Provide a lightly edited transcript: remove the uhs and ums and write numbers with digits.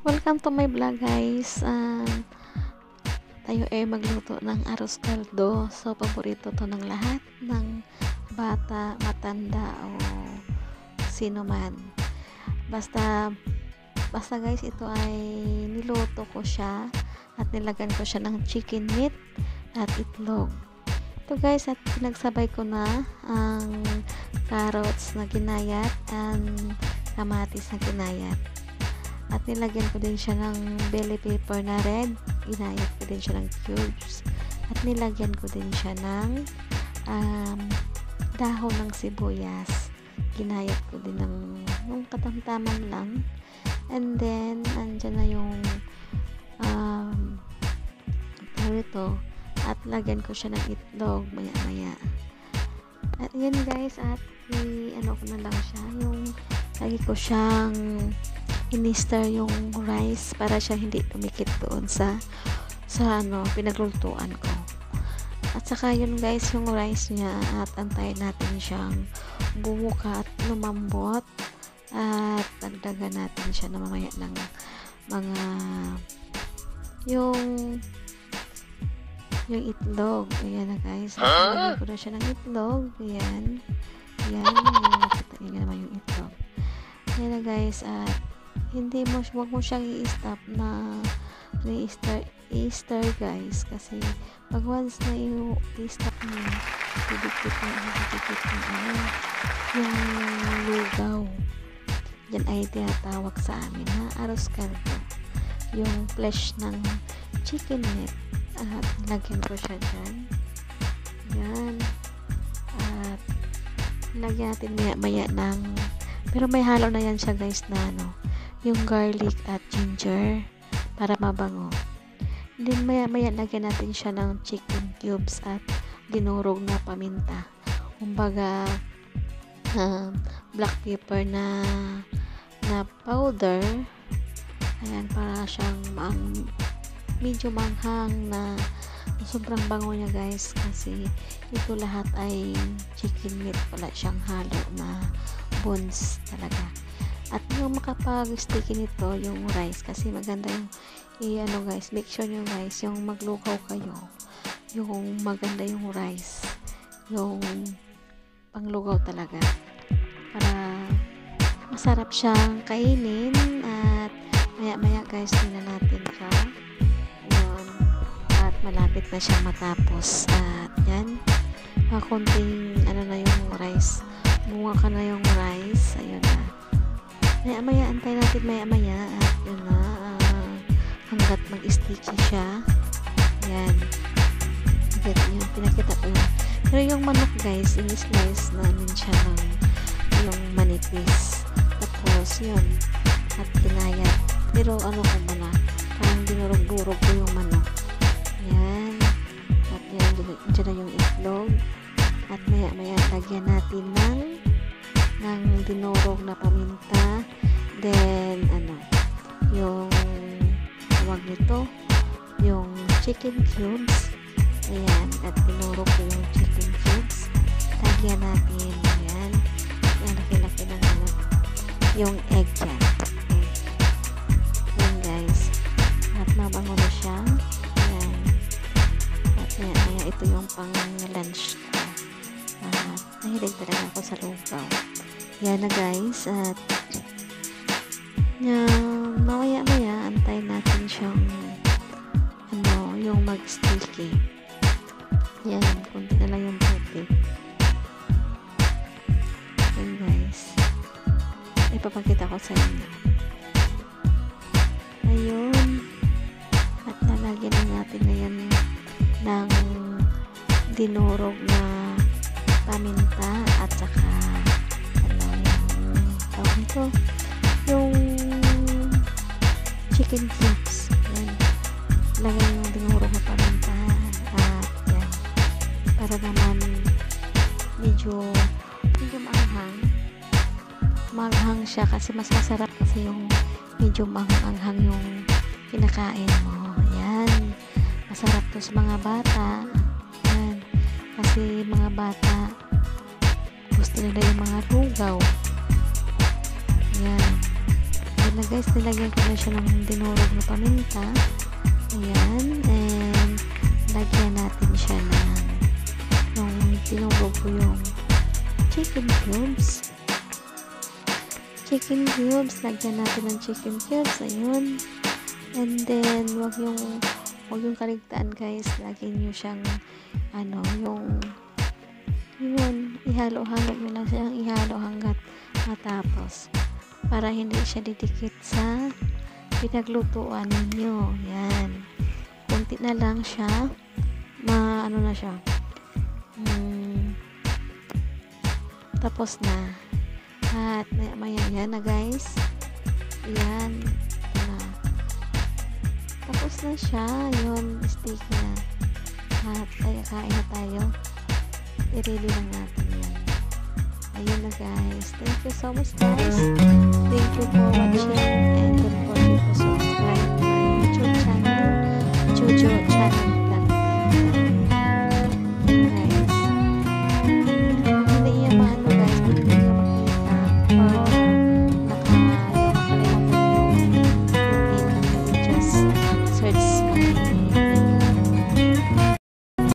Welcome to my vlog guys. Tayo ay magluto ng arroz caldo. So paborito to ng lahat ng bata, matanda o sino man. Basta guys, ito ay niluto ko siya at nilagyan ko siya ng chicken meat at itlog. Ito guys, at pinagsabay ko na ang carrots na ginayat and kamatis na ginayat. At nilagyan ko din siya ng bell pepper na red. Ginayat ko din siya ng cubes. At nilagyan ko din siya ng dahon ng sibuyas. Ginayat ko din ng katamtaman lang. And then, andyan na yung ito. At lagyan ko siya ng itlog maya-maya. At yan guys, at ano ko na lang siya. Yung lagi ko siyang in-stir yung rice para siya hindi tumikit doon sa pinaglulutuan ko. At saka yun guys, yung rice niya, at antayin natin siyang bumuka at lumambot, at dagdagan natin siya na mamaya ng mga yung itlog. Ayan na guys, lagyan ko na siya ng itlog. Ayan, nakita niyo naman yung itlog. Ayan na guys, at wag mo siyang i-stop na i-stir guys, kasi pag once na i-stop niyo, didikit yung lugaw. Yan ay tinatawag sa amin na arroz caldo, yung flesh ng chicken meat. At lagyan ko siya dyan. Yan. At lagyan natin maya ng, pero may halo na yan siya guys na yung garlic at ginger para mabango. Then maya lagyan natin siya ng chicken cubes at dinurog na paminta. Kumbaga black pepper na powder. Ayan, para siyang medyo manghang na sobrang bango niya guys, kasi ito lahat ay chicken meat, wala siyang halo na bones talaga. At yung makapag-sticky nito yung rice, kasi maganda yung guys, make sure nyo guys, yung maglugaw kayo, yung maganda yung rice, yung panglugaw talaga, para masarap siyang kainin. At maya guys, tingnan natin siya. Yun. At malapit na siya matapos. At yan, konting na yung rice, bunga ka na yung rice. Ayun na, maya antay natin maya. At yun na, hanggat mag-sticky siya. Yan, yun, pinakita ko yun. Pero yung manok guys, in-slice namin siya ng manipis, tapos yun, at ginayat. Pero ko muna, parang dinurog-durog ko yung manok. Yan. At yan, dyan na yung itlog. At maya lagyan natin ng dinurog na paminta. Then yung tawag nito, yung chicken cubes. Ayan, at dinurog ko yung chicken cubes. Lagyan natin yan. Yan, laki-laki ng yung egg dyan. Yan guys, at mabango na siya. Yan. At yan, ito yung pang lunch ko. Nahilig talaga ako sa lugaw. Yan na guys, at maya antayin natin siyang yung mag-sticky. Yan, kunti na lang yung tubig. Yan guys, ipapakita ko sa inyo. Ayun, at lalagyan na natin ngayon ng dinurog na paminta, at saka yung tawag nito, yung chicken cubes. Yan, lagyan yung dinurog na paminta. At yan, para naman medyo maanghang siya, kasi mas masarap kasi yung medyo maanghang yung kinakain mo. Yan, masarap to sa mga bata. Yan, kasi mga bata gusto nila yung mga lugaw. Yan, Ayan na guys, nilagyan ko na siya ng dinurog na paminta. Ayan, and lagyan natin siya ng yung dinurog ko yung chicken cubes. Chicken cubes, lagyan natin ng chicken cubes. Ayun. And then, wag yung kaligtaan guys. Lagyan nyo siyang, yun, ihalo-halo nyo lang siyang ihalo hanggat matapos. Para hindi siya didikit sa pinaglutuan ninyo. Yan. Kunti na lang siya. Na siya. Tapos na. At maya yan na guys. Yan. Na. Tapos na siya. Yun. Sticky na. At kaya kain na tayo. I-ready lang natin yan. Ayun na guys. Thank you so much guys. Thank you for watching and goodbye.